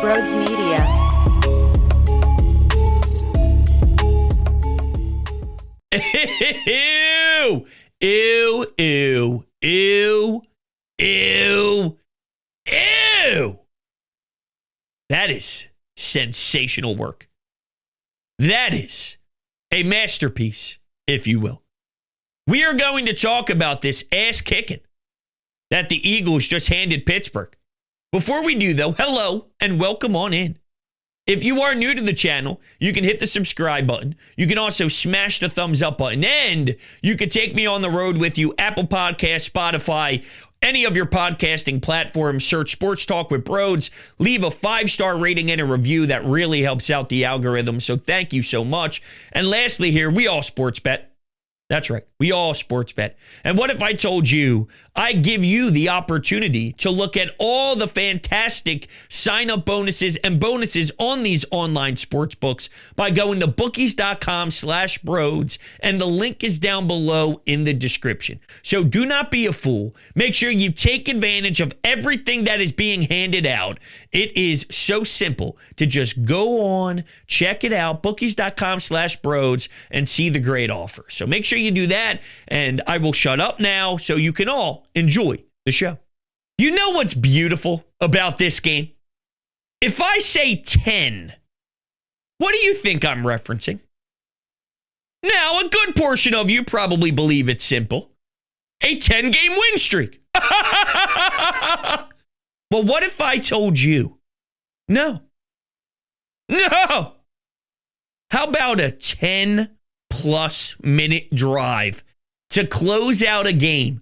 Broads Media. Ew, ew, ew, ew, ew, ew. That is sensational work. That is a masterpiece, if you will. We are going to talk about this ass kicking that the Eagles just handed Pittsburgh. Before we do, though, hello and welcome on in. If you are new to the channel, you can hit the subscribe button. You can also smash the thumbs up button. And you can take me on the road with you. Apple Podcasts, Spotify, any of your podcasting platforms. Search Sports Talk with Broads. Leave a 5-star rating and a review. That really helps out the algorithm. So thank you so much. And lastly here, we all sports bet. That's right. We all sports bet. And what if I told you I give you the opportunity to look at all the fantastic sign-up bonuses and bonuses on these online sports books by going to bookies.com/broads, and the link is down below in the description. So do not be a fool. Make sure you take advantage of everything that is being handed out. It is so simple to just go on, check it out, bookies.com/broads, and see the great offer. So make sure you do that, and I will shut up now so you can all enjoy the show. You know what's beautiful about this game? If I say 10, what do you think I'm referencing? Now, a good portion of you probably believe it's simple. A 10-game win streak. Well, what if I told you? No. How about a 10-plus minute drive to close out a game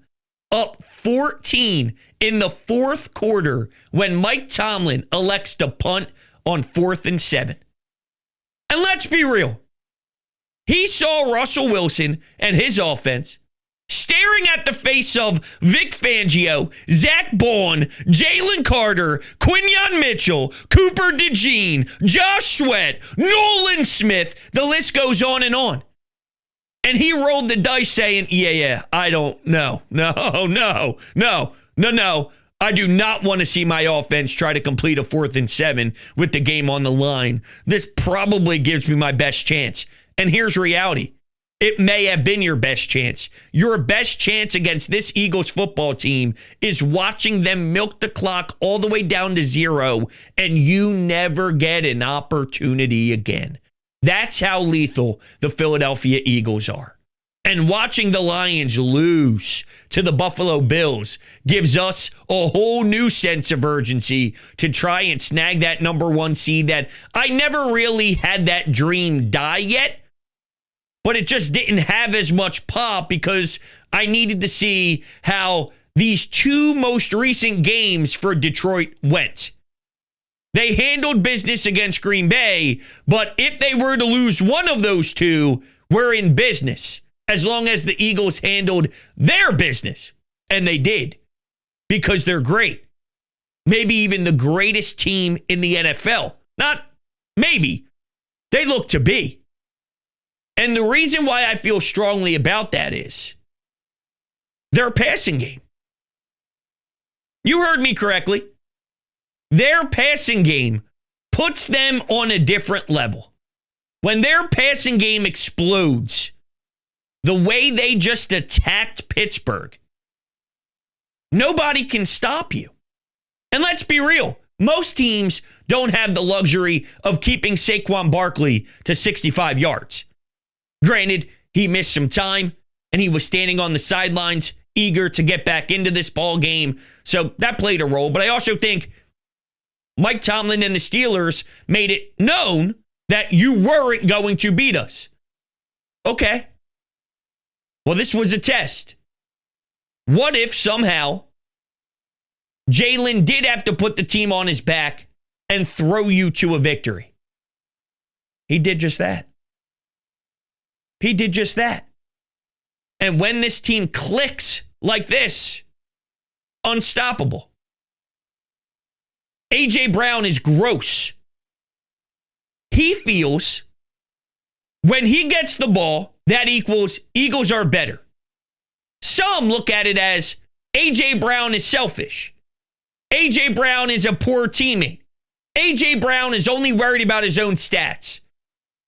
up 14 in the fourth quarter when Mike Tomlin elects to punt on 4th and 7? And let's be real. He saw Russell Wilson and his offense staring at the face of Vic Fangio, Zach Bond, Jalen Carter, Quinyon Mitchell, Cooper DeJean, Josh Sweat, Nolan Smith. The list goes on and on. And he rolled the dice saying, yeah, I don't know. No. I do not want to see my offense try to complete a 4th and 7 with the game on the line. This probably gives me my best chance. And here's reality. It may have been your best chance. Your best chance against this Eagles football team is watching them milk the clock all the way down to 0, and you never get an opportunity again. That's how lethal the Philadelphia Eagles are. And watching the Lions lose to the Buffalo Bills gives us a whole new sense of urgency to try and snag that number 1 seed that I never really had that dream die yet. But it just didn't have as much pop because I needed to see how these 2 most recent games for Detroit went. They handled business against Green Bay, but if they were to lose one of those 2, we're in business, as long as the Eagles handled their business. And they did, because they're great. Maybe even the greatest team in the NFL. Not maybe. They look to be. And the reason why I feel strongly about that is their passing game. You heard me correctly. Their passing game puts them on a different level. When their passing game explodes, the way they just attacked Pittsburgh, nobody can stop you. And let's be real. Most teams don't have the luxury of keeping Saquon Barkley to 65 yards. Granted, he missed some time, and he was standing on the sidelines, eager to get back into this ball game. So that played a role. But I also think Mike Tomlin and the Steelers made it known that you weren't going to beat us. Okay. Well, this was a test. What if somehow Jalen did have to put the team on his back and throw you to a victory? He did just that. He did just that. And when this team clicks like this, unstoppable. A.J. Brown is gross. He feels when he gets the ball, that equals Eagles are better. Some look at it as A.J. Brown is selfish. A.J. Brown is a poor teammate. A.J. Brown is only worried about his own stats.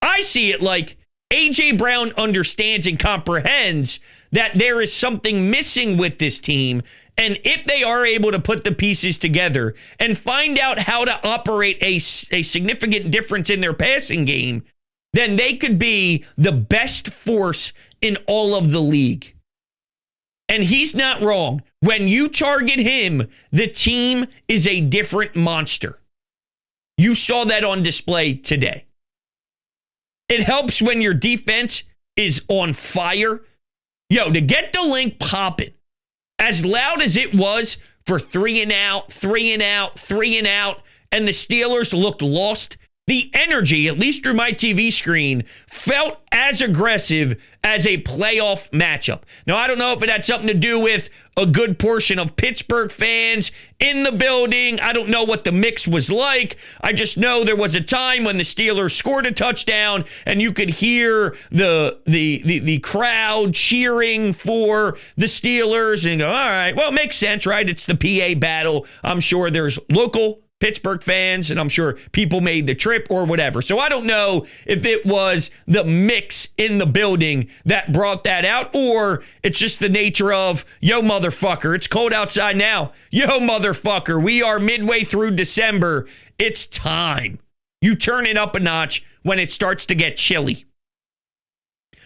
I see it like A.J. Brown understands and comprehends that there is something missing with this team. And if they are able to put the pieces together and find out how to operate a significant difference in their passing game, then they could be the best force in all of the league. And he's not wrong. When you target him, the team is a different monster. You saw that on display today. It helps when your defense is on fire. To get the link popping, as loud as it was for 3 and out, and the Steelers looked lost, the energy, at least through my TV screen, felt as aggressive as a playoff matchup. Now, I don't know if it had something to do with a good portion of Pittsburgh fans in the building. I don't know what the mix was like. I just know there was a time when the Steelers scored a touchdown and you could hear the crowd cheering for the Steelers and go, all right, well, it makes sense, right? It's the PA battle. I'm sure there's local Pittsburgh fans, and I'm sure people made the trip or whatever. So I don't know if it was the mix in the building that brought that out, or it's just the nature of, yo, motherfucker, it's cold outside now. Yo, motherfucker, we are midway through December. It's time. You turn it up a notch when it starts to get chilly.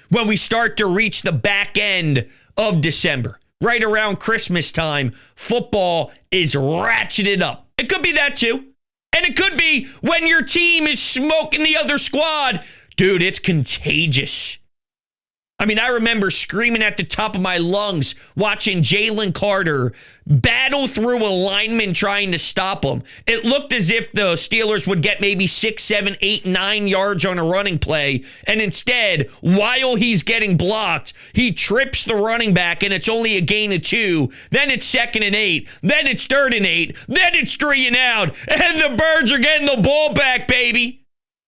When we start to reach the back end of December, right around Christmas time, football is ratcheted up. It could be that too. And it could be when your team is smoking the other squad. Dude, it's contagious. I mean, I remember screaming at the top of my lungs watching Jalen Carter battle through a lineman trying to stop him. It looked as if the Steelers would get maybe 6, 7, 8, 9 yards on a running play. And instead, while he's getting blocked, he trips the running back and it's only a gain of 2. Then it's 2nd and 8. Then it's 3rd and 8. Then it's 3 and out. And the Birds are getting the ball back, baby.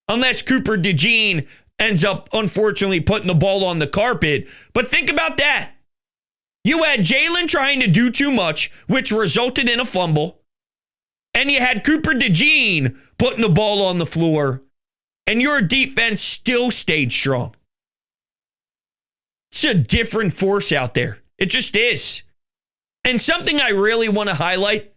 Unless Cooper DeJean ends up, unfortunately, putting the ball on the carpet. But think about that. You had Jalen trying to do too much, which resulted in a fumble. And you had Cooper DeJean putting the ball on the floor. And your defense still stayed strong. It's a different force out there. It just is. And something I really want to highlight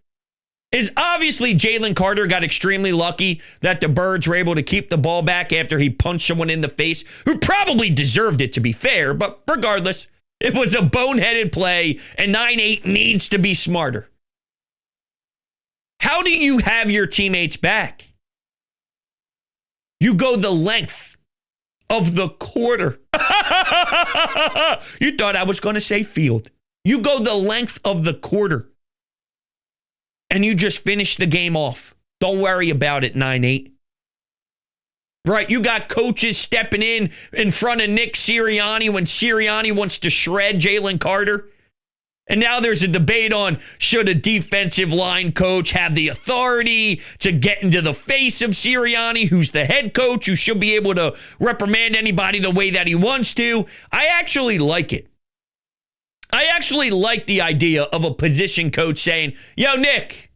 is obviously Jalen Carter got extremely lucky that the Birds were able to keep the ball back after he punched someone in the face who probably deserved it, to be fair. But regardless, it was a boneheaded play, and 9-8 needs to be smarter. How do you have your teammates back? You go the length of the quarter. You thought I was going to say field. You go the length of the quarter. And you just finish the game off. Don't worry about it, 9-8. Right, you got coaches stepping in front of Nick Sirianni when Sirianni wants to shred Jalen Carter. And now there's a debate on should a defensive line coach have the authority to get into the face of Sirianni, who's the head coach, who should be able to reprimand anybody the way that he wants to. I actually like it. I actually like the idea of a position coach saying, yo, Nick,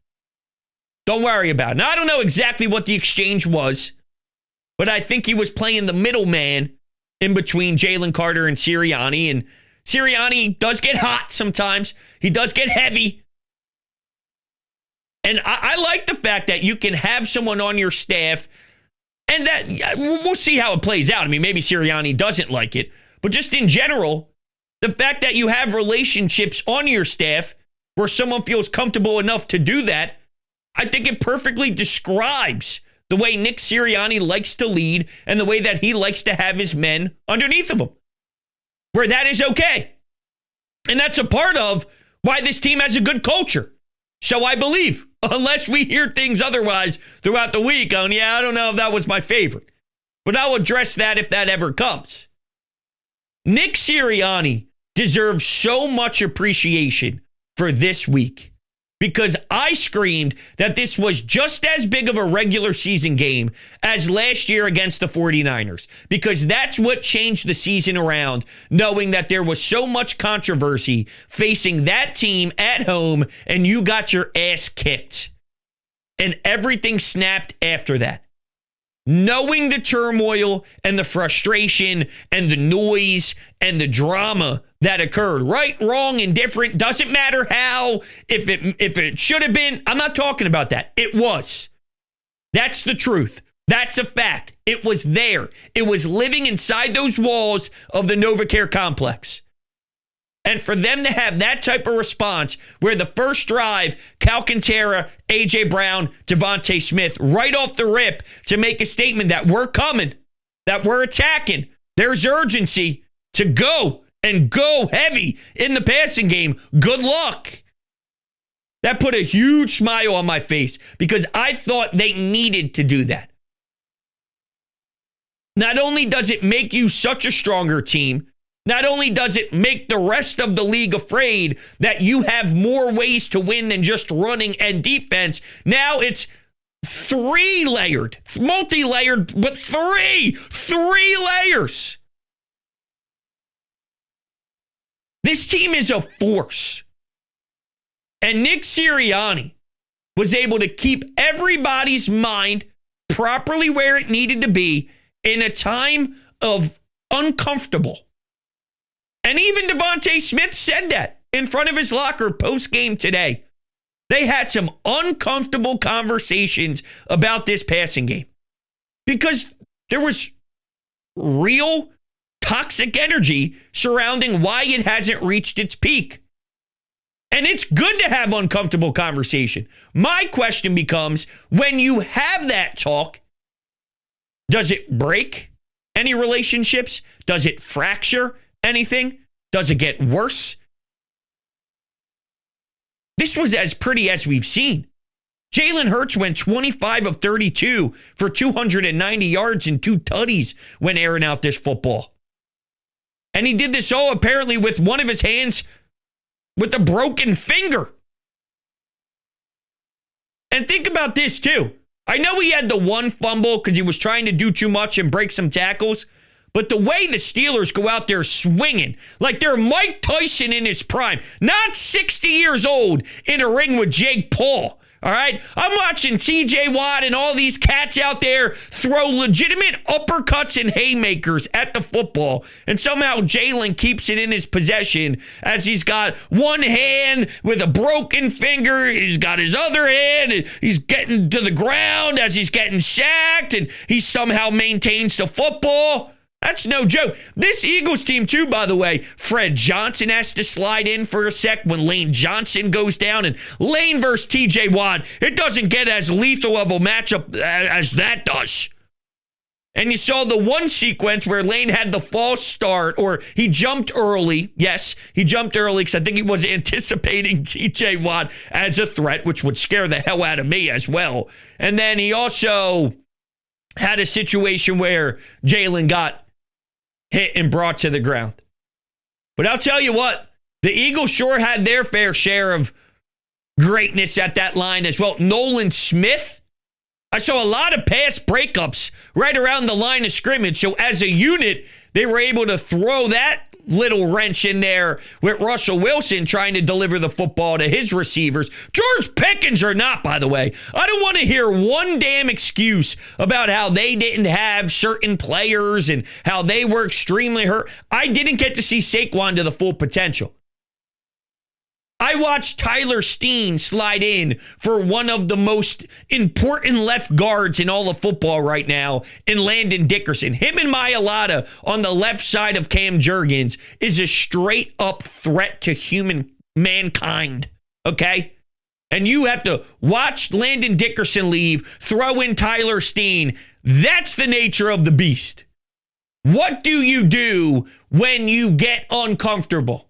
don't worry about it. Now, I don't know exactly what the exchange was, but I think he was playing the middleman in between Jalen Carter and Sirianni. And Sirianni does get hot sometimes. He does get heavy. And I like the fact that you can have someone on your staff, and that we'll see how it plays out. I mean, maybe Sirianni doesn't like it, but just in general, the fact that you have relationships on your staff where someone feels comfortable enough to do that, I think it perfectly describes the way Nick Sirianni likes to lead and the way that he likes to have his men underneath of him, where that is okay. And that's a part of why this team has a good culture. So I believe, unless we hear things otherwise throughout the week on, I don't know if that was my favorite, but I'll address that if that ever comes. Nick Sirianni deserves so much appreciation for this week because I screamed that this was just as big of a regular season game as last year against the 49ers, because that's what changed the season around, knowing that there was so much controversy facing that team at home and you got your ass kicked. and everything snapped after that. Knowing the turmoil and the frustration and the noise and the drama that occurred, right, wrong, indifferent, doesn't matter how, if it should have been, I'm not talking about that. It was. That's the truth. That's a fact. It was there. It was living inside those walls of the NovaCare complex. And for them to have that type of response where the first drive, Alcantara, A.J. Brown, Devontae Smith, right off the rip to make a statement that we're coming, that we're attacking, there's urgency to go and go heavy in the passing game. Good luck. That put a huge smile on my face because I thought they needed to do that. Not only does it make you such a stronger team, not only does it make the rest of the league afraid that you have more ways to win than just running and defense, now it's three-layered, multi-layered, but three layers. This team is a force. And Nick Sirianni was able to keep everybody's mind properly where it needed to be in a time of uncomfortable. And even Devontae Smith said that in front of his locker post-game today. They had some uncomfortable conversations about this passing game because there was real toxic energy surrounding why it hasn't reached its peak. And it's good to have uncomfortable conversation. My question becomes, when you have that talk, does it break any relationships? Does it fracture anything? Does it get worse? This was as pretty as we've seen. Jalen Hurts went 25 of 32 for 290 yards and 2 tutties when airing out this football. And he did this all apparently with one of his hands with a broken finger. And think about this too. I know he had the one fumble because he was trying to do too much and break some tackles. But the way the Steelers go out there swinging, like they're Mike Tyson in his prime, not 60 years old in a ring with Jake Paul. All right? I'm watching TJ Watt and all these cats out there throw legitimate uppercuts and haymakers at the football. And somehow Jalen keeps it in his possession as he's got one hand with a broken finger. He's got his other hand. And he's getting to the ground as he's getting sacked. And he somehow maintains the football. That's no joke. This Eagles team, too, by the way, Fred Johnson has to slide in for a sec when Lane Johnson goes down. And Lane versus TJ Watt, it doesn't get as lethal of a matchup as that does. And you saw the one sequence where Lane had the false start, or he jumped early. Yes, he jumped early because I think he was anticipating TJ Watt as a threat, which would scare the hell out of me as well. And then he also had a situation where Jalen got hit and brought to the ground. But I'll tell you what, the Eagles sure had their fair share of greatness at that line as well. Nolan Smith, I saw a lot of pass breakups right around the line of scrimmage. So as a unit, they were able to throw that little wrench in there with Russell Wilson trying to deliver the football to his receivers. George Pickens or not, by the way. I don't want to hear one damn excuse about how they didn't have certain players and how they were extremely hurt. I didn't get to see Saquon to the full potential. I watched Tyler Steen slide in for one of the most important left guards in all of football right now in Landon Dickerson. Him and Mailata on the left side of Cam Jurgens is a straight up threat to mankind, okay? And you have to watch Landon Dickerson leave, throw in Tyler Steen. That's the nature of the beast. What do you do when you get uncomfortable?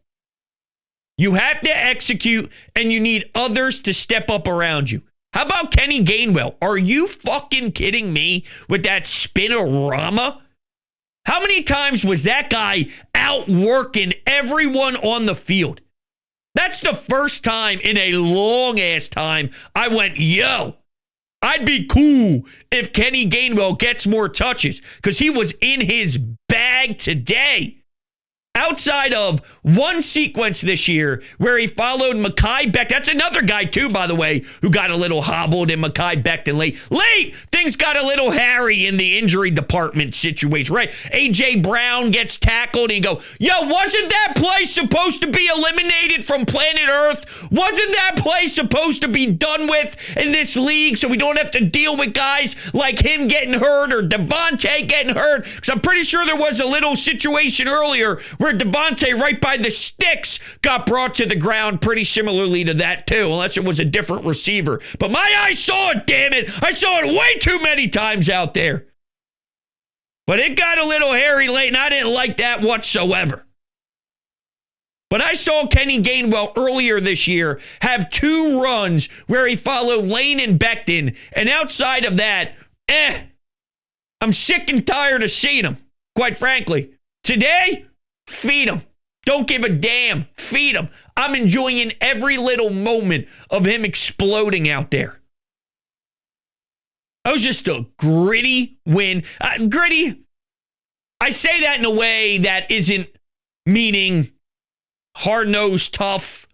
You have to execute, and you need others to step up around you. How about Kenny Gainwell? Are you fucking kidding me with that spinorama? How many times was that guy outworking everyone on the field? That's the first time in a long-ass time I went, yo, I'd be cool if Kenny Gainwell gets more touches because he was in his bag today. outside of one sequence this year where he followed Mekhi Becton. That's another guy, too, by the way, who got a little hobbled in Mekhi Becton late. Things got a little hairy in the injury department situation, right? A.J. Brown gets tackled, and you go, yo, wasn't that play supposed to be eliminated from planet Earth? Wasn't that play supposed to be done with in this league so we don't have to deal with guys like him getting hurt or Devontae getting hurt? Because I'm pretty sure there was a little situation earlier where Devontae right by the sticks got brought to the ground pretty similarly to that too, unless it was a different receiver. But my eyes saw it, damn it. I saw it way too many times out there. But it got a little hairy late, and I didn't like that whatsoever. But I saw Kenny Gainwell earlier this year have 2 runs where he followed Lane and Becton, and outside of that, I'm sick and tired of seeing him, quite frankly. Today, feed him. Don't give a damn. Feed him. I'm enjoying every little moment of him exploding out there. That was just a gritty win. Gritty, I say that in a way that isn't meaning hard-nosed, tough.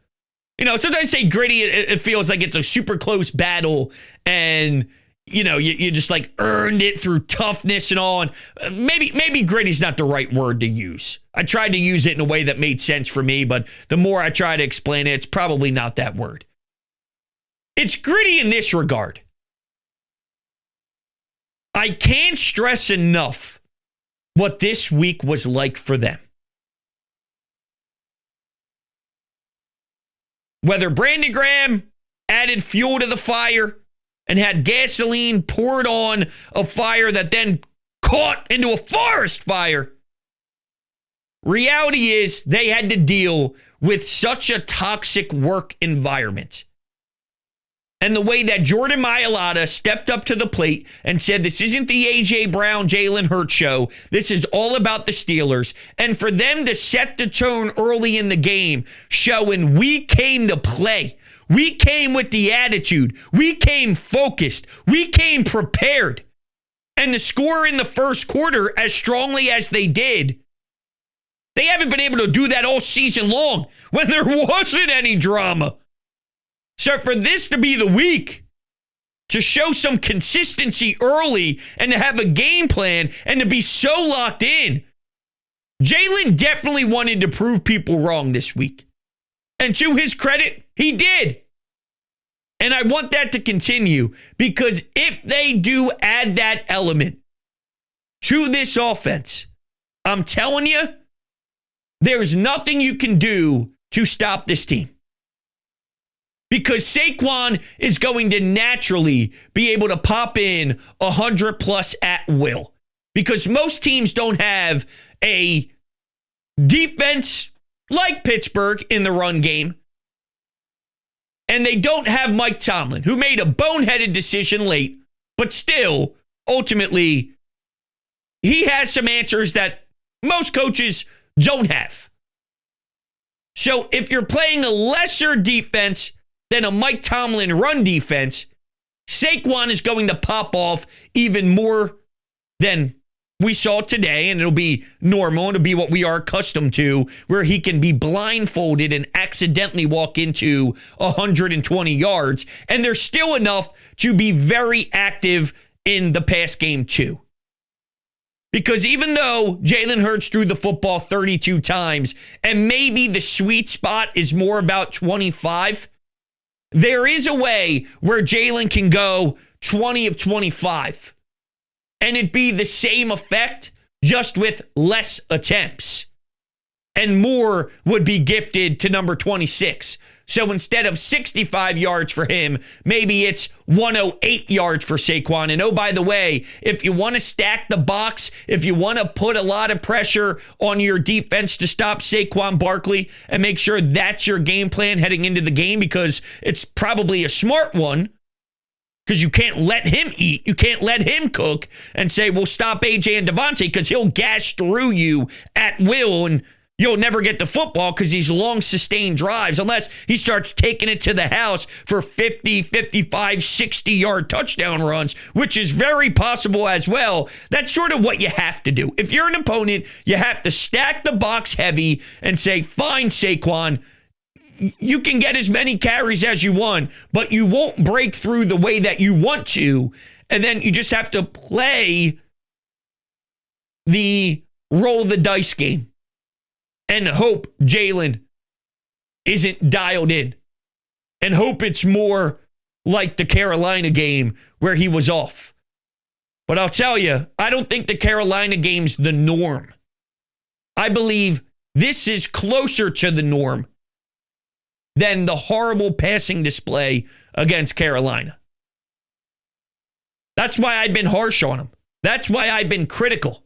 You know, sometimes I say gritty, it feels like it's a super close battle and, you know, you just like earned it through toughness and all. And maybe gritty's not the right word to use. I tried to use it in a way that made sense for me, but the more I try to explain it, it's probably not that word. It's gritty in this regard. I can't stress enough what this week was like for them. Whether Brandon Graham added fuel to the fire and had gasoline poured on a fire that then caught into a forest fire, reality is they had to deal with such a toxic work environment. And the way that Jordan Mailata stepped up to the plate and said, this isn't the A.J. Brown, Jalen Hurts show. This is all about the Steelers. And for them to set the tone early in the game, showing we came to play. We came with the attitude. We came focused. We came prepared. And to score in the first quarter as strongly as they did, they haven't been able to do that all season long when there wasn't any drama. So for this to be the week, to show some consistency early and to have a game plan and to be so locked in, Jalen definitely wanted to prove people wrong this week. And to his credit, he did. And I want that to continue because if they do add that element to this offense, I'm telling you, there's nothing you can do to stop this team. Because Saquon is going to naturally be able to pop in 100 plus at will. Because most teams don't have a defense like Pittsburgh in the run game. And they don't have Mike Tomlin, who made a boneheaded decision late, but still, ultimately, he has some answers that most coaches don't have. So if you're playing a lesser defense than a Mike Tomlin run defense, Saquon is going to pop off even more than we saw today, and it'll be normal. It'll be what we are accustomed to, where he can be blindfolded and accidentally walk into 120 yards, and there's still enough to be very active in the pass game too. Because even though Jalen Hurts threw the football 32 times, and maybe the sweet spot is more about 25, there is a way where Jalen can go 20 of 25 and it'd be the same effect, just with less attempts. And more would be gifted to number 26. So instead of 65 yards for him, maybe it's 108 yards for Saquon. And oh, by the way, if you want to stack the box, if you want to put a lot of pressure on your defense to stop Saquon Barkley and make sure that's your game plan heading into the game, because it's probably a smart one, because you can't let him eat. You can't let him cook and say, we'll stop AJ and Devontae because he'll gash through you at will and you'll never get the football because these long sustained drives, unless he starts taking it to the house for 50, 55, 60-yard touchdown runs, which is very possible as well. That's sort of what you have to do. If you're an opponent, you have to stack the box heavy and say, fine, Saquon, you can get as many carries as you want, but you won't break through the way that you want to. And then you just have to play the roll the dice game and hope Jalen isn't dialed in, and hope it's more like the Carolina game where he was off. But I'll tell you, I don't think the Carolina game's the norm. I believe this is closer to the norm than the horrible passing display against Carolina. That's why I've been harsh on him. That's why I've been critical.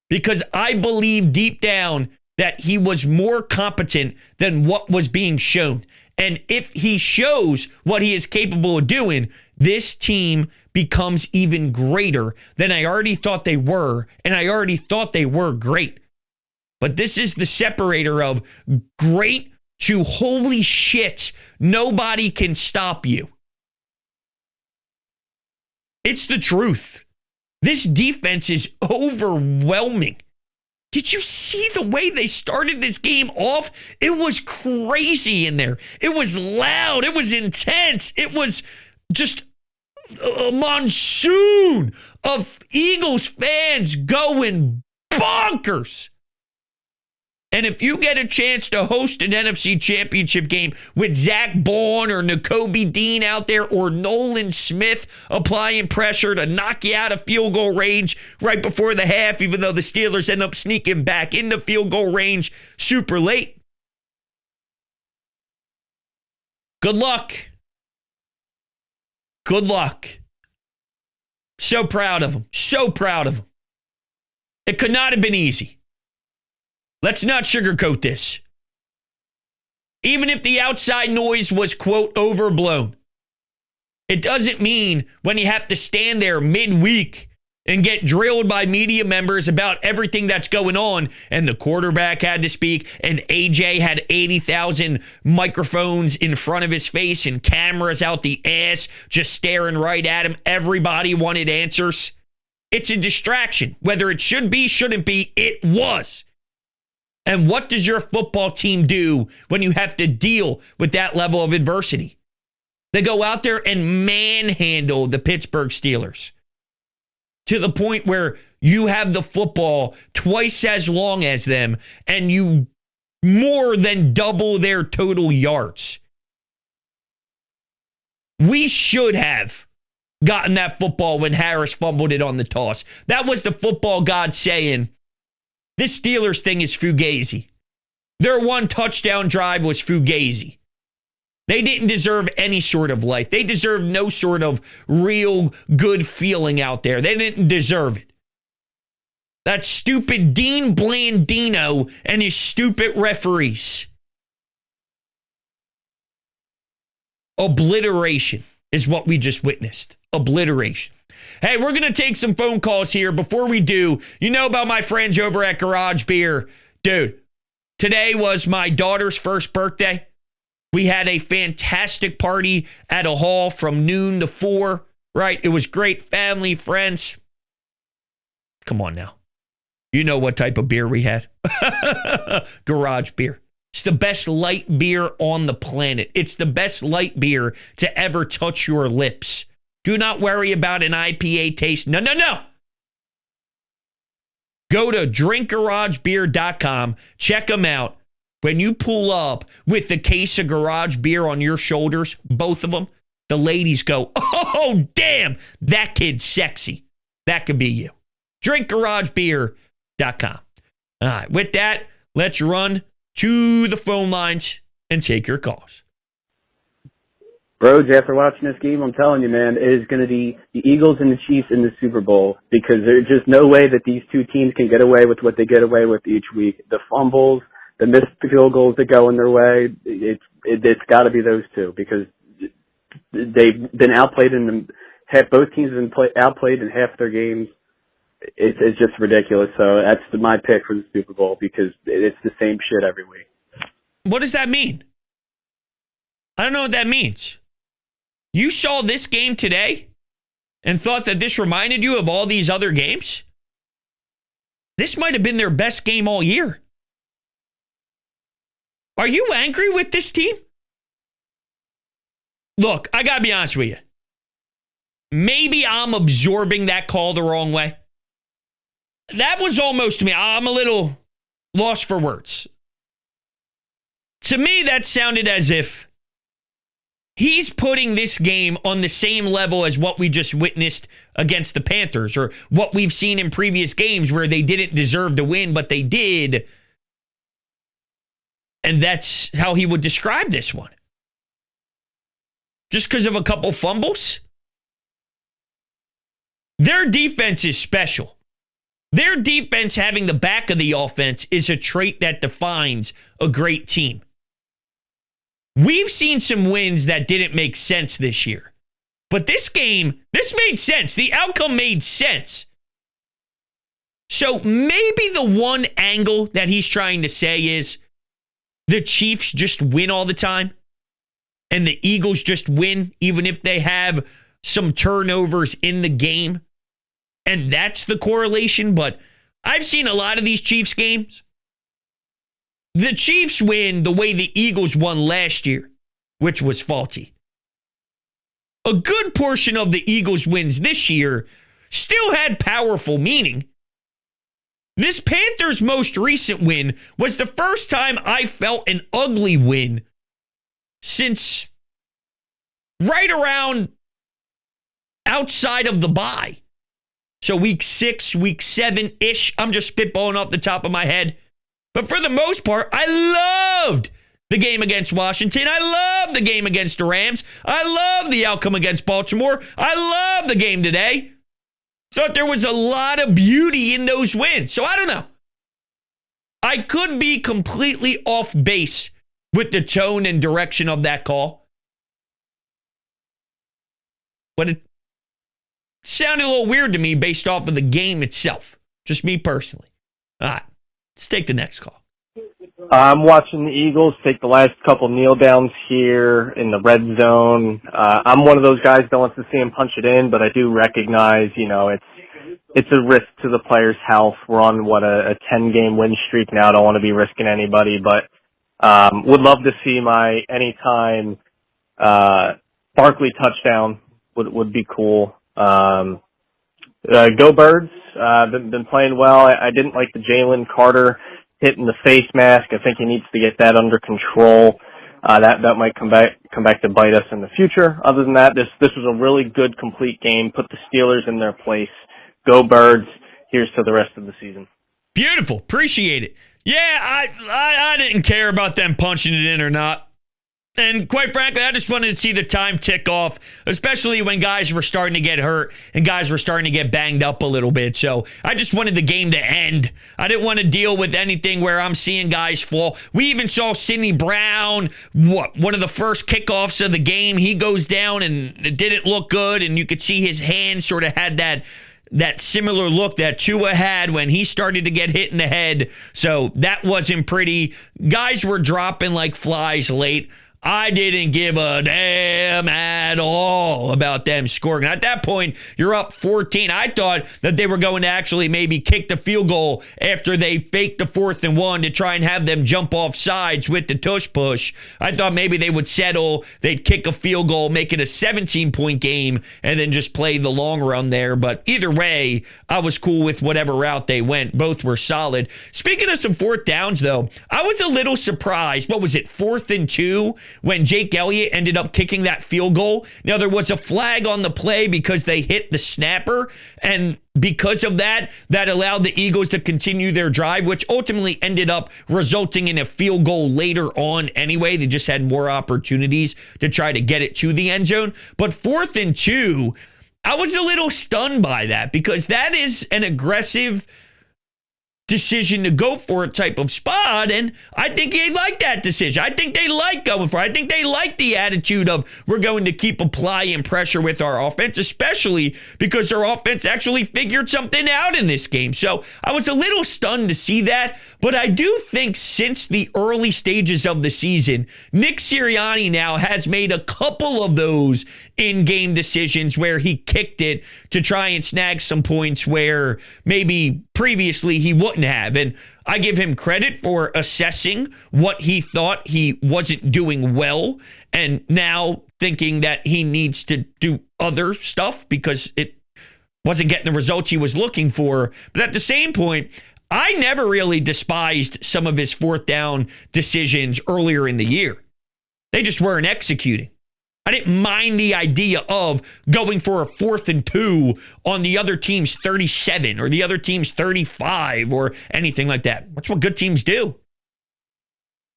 Because I believe deep down that he was more competent than what was being shown. And if he shows what he is capable of doing, this team becomes even greater than I already thought they were. And I already thought they were great. But this is the separator of great to holy shit, nobody can stop you. It's the truth. This defense is overwhelming. Did you see the way they started this game off? It was crazy in there. It was loud. It was intense. It was just a monsoon of Eagles fans going bonkers. And if you get a chance to host an NFC Championship game with Zach Bond or Nakobe Dean out there or Nolan Smith applying pressure to knock you out of field goal range right before the half, even though the Steelers end up sneaking back into field goal range super late, good luck. Good luck. So proud of him. So proud of him. It could not have been easy. Let's not sugarcoat this. Even if the outside noise was, quote, overblown, it doesn't mean when you have to stand there midweek and get drilled by media members about everything that's going on, and the quarterback had to speak, and AJ had 80,000 microphones in front of his face and cameras out the ass just staring right at him. Everybody wanted answers. It's a distraction. Whether it should be, shouldn't be, it was. And what does your football team do when you have to deal with that level of adversity? They go out there and manhandle the Pittsburgh Steelers to the point where you have the football twice as long as them and you more than double their total yards. We should have gotten that football when Harris fumbled it on the toss. That was the football god saying, this Steelers thing is fugazi. Their one touchdown drive was fugazi. They didn't deserve any sort of life. They deserved no sort of real good feeling out there. They didn't deserve it. That stupid Dean Blandino and his stupid referees. Obliteration is what we just witnessed. Obliteration. Hey, we're going to take some phone calls here. Before we do, you know about my friends over at Garage Beer. Dude, today was my daughter's first birthday. We had a fantastic party at a hall from noon to 4, right? It was great. Family, friends. Come on now. You know what type of beer we had. Garage Beer. It's the best light beer on the planet. It's the best light beer to ever touch your lips. Do not worry about an IPA taste. No, no, no. Go to drinkgaragebeer.com. Check them out. When you pull up with the case of Garage Beer on your shoulders, both of them, the ladies go, oh, damn, that kid's sexy. That could be you. drinkgaragebeer.com. All right, with that, let's run to the phone lines and take your calls. Bro, after watching this game, I'm telling you, man, it is going to be the Eagles and the Chiefs in the Super Bowl because there's just no way that these two teams can get away with what they get away with each week. The fumbles, the missed field goals that go in their way, it's got to be those two because they've been outplayed in the half. Both teams have been outplayed in half their games. it's just ridiculous. So that's my pick for the Super Bowl because it's the same shit every week. What does that mean? I don't know what that means. You saw this game today and thought that this reminded you of all these other games? This might have been their best game all year. Are you angry with this team? Look, I got to be honest with you. Maybe I'm absorbing that call the wrong way. That was almost me. I'm a little lost for words. To me, that sounded as if he's putting this game on the same level as what we just witnessed against the Panthers or what we've seen in previous games where they didn't deserve to win, but they did. And that's how he would describe this one. Just because of a couple fumbles? Their defense is special. Their defense having the back of the offense is a trait that defines a great team. We've seen some wins that didn't make sense this year. But this game, this made sense. The outcome made sense. So maybe the one angle that he's trying to say is the Chiefs just win all the time and the Eagles just win even if they have some turnovers in the game. And that's the correlation. But I've seen a lot of these Chiefs games. The Chiefs win the way the Eagles won last year, which was faulty. A good portion of the Eagles' wins this year still had powerful meaning. This Panthers' most recent win was the first time I felt an ugly win since right around outside of the bye. So week 6, week 7-ish. I'm just spitballing off the top of my head. But for the most part, I loved the game against Washington. I loved the game against the Rams. I loved the outcome against Baltimore. I loved the game today. Thought there was a lot of beauty in those wins. So I don't know. I could be completely off base with the tone and direction of that call. But it sounded a little weird to me based off of the game itself. Just me personally. All right. Let's take the next call. I'm watching the Eagles take the last couple kneel downs here in the red zone. I'm one of those guys that wants to see him punch it in, but I do recognize, it's a risk to the player's health. We're on, a 10-game win streak now. I don't want to be risking anybody, but would love to see my anytime Barkley touchdown would be cool. Go Birds. Been playing well. I didn't like the Jalen Carter hitting the face mask. I think he needs to get that under control. That might come back to bite us in the future. Other than that, this was a really good, complete game. Put the Steelers in their place. Go Birds. Here's to the rest of the season. Beautiful. Appreciate it. Yeah, I didn't care about them punching it in or not. And quite frankly, I just wanted to see the time tick off, especially when guys were starting to get hurt and guys were starting to get banged up a little bit. So I just wanted the game to end. I didn't want to deal with anything where I'm seeing guys fall. We even saw Sidney Brown, one of the first kickoffs of the game. He goes down and it didn't look good, and you could see his hand sort of had that similar look that Tua had when he started to get hit in the head. So that wasn't pretty. Guys were dropping like flies late. I didn't give a damn at all about them scoring. At that point, you're up 14. I thought that they were going to actually maybe kick the field goal after they faked the 4th and 1 to try and have them jump off sides with the tush push. I thought maybe they would settle, they'd kick a field goal, make it a 17-point game, and then just play the long run there. But either way, I was cool with whatever route they went. Both were solid. Speaking of some 4th downs, though, I was a little surprised. What was it, 4th and 2? When Jake Elliott ended up kicking that field goal. Now, there was a flag on the play because they hit the snapper, and because of that allowed the Eagles to continue their drive, which ultimately ended up resulting in a field goal later on anyway. They just had more opportunities to try to get it to the end zone. But 4th and 2, I was a little stunned by that because that is an aggressive decision to go for a type of spot, and I think they like that decision. I think they like going for it. I think they like the attitude of we're going to keep applying pressure with our offense, especially because their offense actually figured something out in this game. So I was a little stunned to see that, but I do think since the early stages of the season, Nick Sirianni now has made a couple of those in-game decisions where he kicked it to try and snag some points where maybe previously he wouldn't have. And I give him credit for assessing what he thought he wasn't doing well and now thinking that he needs to do other stuff because it wasn't getting the results he was looking for. But at the same point, I never really despised some of his fourth down decisions earlier in the year. They just weren't executing. I didn't mind the idea of going for a 4th and 2 on the other team's 37 or the other team's 35 or anything like that. That's what good teams do.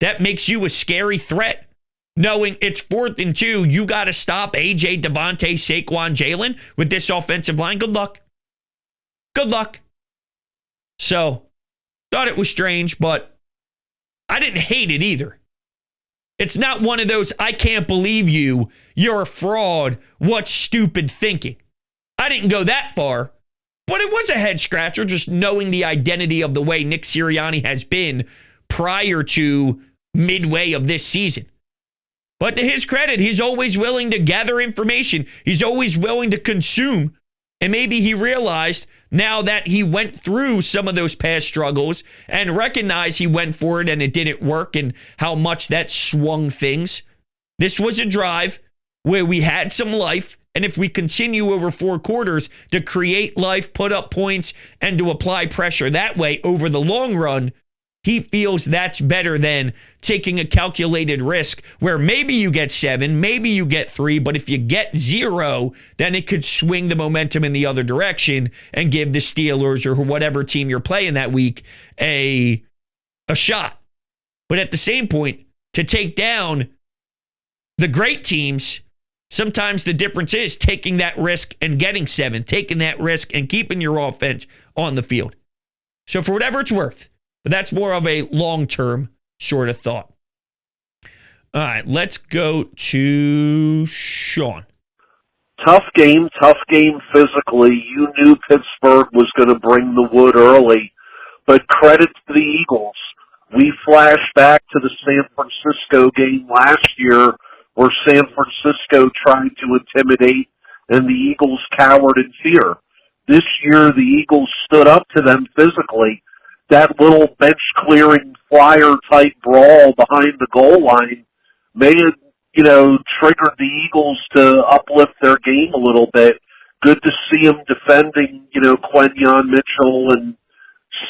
That makes you a scary threat. Knowing it's 4th and 2, you got to stop AJ, Devontae, Saquon, Jalen with this offensive line. Good luck. Good luck. So, thought it was strange, but I didn't hate it either. It's not one of those, I can't believe you, you're a fraud, what stupid thinking. I didn't go that far, but it was a head scratcher just knowing the identity of the way Nick Sirianni has been prior to midway of this season. But to his credit, he's always willing to gather information. He's always willing to consume. And maybe he realized now that he went through some of those past struggles and recognized he went for it and it didn't work and how much that swung things. This was a drive where we had some life. And if we continue over 4 quarters to create life, put up points, and to apply pressure that way over the long run, he feels that's better than taking a calculated risk where maybe you get 7, maybe you get 3, but if you get 0, then it could swing the momentum in the other direction and give the Steelers or whatever team you're playing that week a shot. But at the same point, to take down the great teams, sometimes the difference is taking that risk and getting 7, taking that risk and keeping your offense on the field. So for whatever it's worth, but that's more of a long-term sort of thought. All right, let's go to Sean. Tough game physically. You knew Pittsburgh was going to bring the wood early, but credit to the Eagles. We flash back to the San Francisco game last year where San Francisco tried to intimidate and the Eagles cowered in fear. This year, the Eagles stood up to them physically. That little bench-clearing flyer-type brawl behind the goal line may have, triggered the Eagles to uplift their game a little bit. Good to see them defending, Quenyon Mitchell and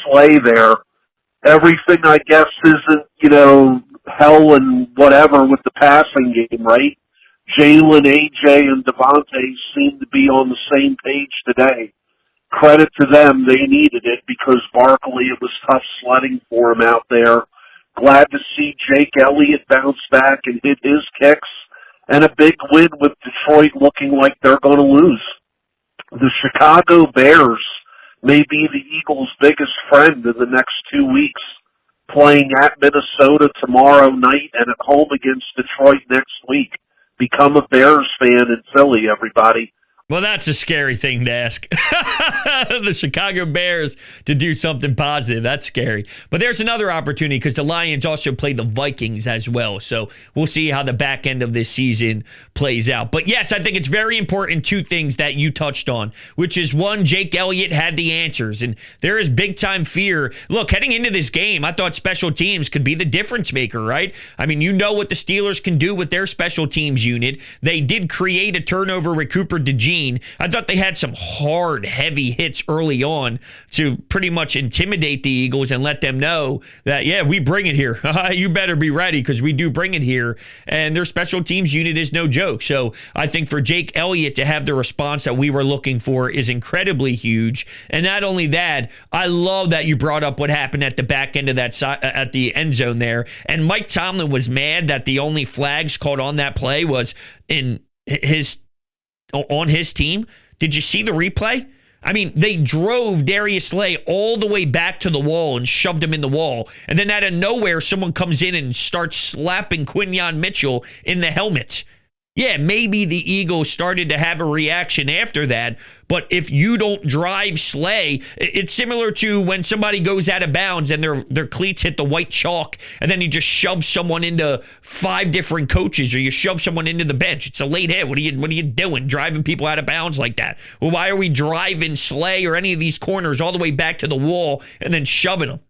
Slay there. Everything, I guess, isn't, hell and whatever with the passing game, right? Jalen, AJ, and Devontae seem to be on the same page today. Credit to them, they needed it because Barkley, it was tough sledding for him out there. Glad to see Jake Elliott bounce back and hit his kicks, and a big win with Detroit looking like they're going to lose. The Chicago Bears may be the Eagles' biggest friend in the next 2 weeks, playing at Minnesota tomorrow night and at home against Detroit next week. Become a Bears fan in Philly, everybody. Well, that's a scary thing to ask. The Chicago Bears to do something positive. That's scary. But there's another opportunity because the Lions also play the Vikings as well. So we'll see how the back end of this season plays out. But yes, I think it's very important 2 things that you touched on, which is 1, Jake Elliott had the answers. And there is big time fear. Look, heading into this game, I thought special teams could be the difference maker, right? I mean, you know what the Steelers can do with their special teams unit. They did create a turnover with Cooper DeJean. I thought they had some hard, heavy hits early on to pretty much intimidate the Eagles and let them know that, yeah, we bring it here. You better be ready because we do bring it here. And their special teams unit is no joke. So I think for Jake Elliott to have the response that we were looking for is incredibly huge. And not only that, I love that you brought up what happened at the back end of that side, at the end zone there. And Mike Tomlin was mad that the only flags called on that play was on his team. Did you see the replay? I mean, they drove Darius Slay all the way back to the wall and shoved him in the wall. And then out of nowhere, someone comes in and starts slapping Quinyon Mitchell in the helmet. Yeah, maybe the Eagles started to have a reaction after that, but if you don't drive Slay, it's similar to when somebody goes out of bounds and their cleats hit the white chalk, and then you just shove someone into 5 different coaches, or you shove someone into the bench. It's a late hit. What are you doing, driving people out of bounds like that? Well, why are we driving Slay or any of these corners all the way back to the wall and then shoving them?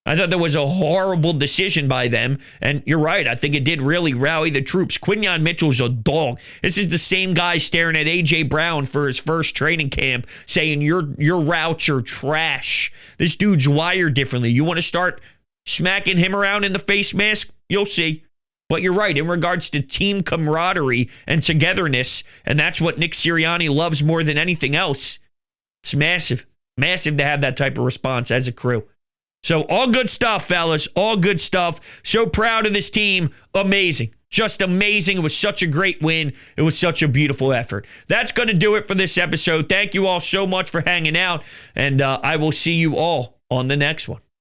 I thought that was a horrible decision by them, and you're right. I think it did really rally the troops. Quinyon Mitchell's a dog. This is the same guy staring at A.J. Brown for his first training camp saying, your routes are trash. This dude's wired differently. You want to start smacking him around in the face mask? You'll see. But you're right, in regards to team camaraderie and togetherness, and that's what Nick Sirianni loves more than anything else. It's massive. Massive to have that type of response as a crew. So all good stuff, fellas. All good stuff. So proud of this team. Amazing. Just amazing. It was such a great win. It was such a beautiful effort. That's going to do it for this episode. Thank you all so much for hanging out, and I will see you all on the next one.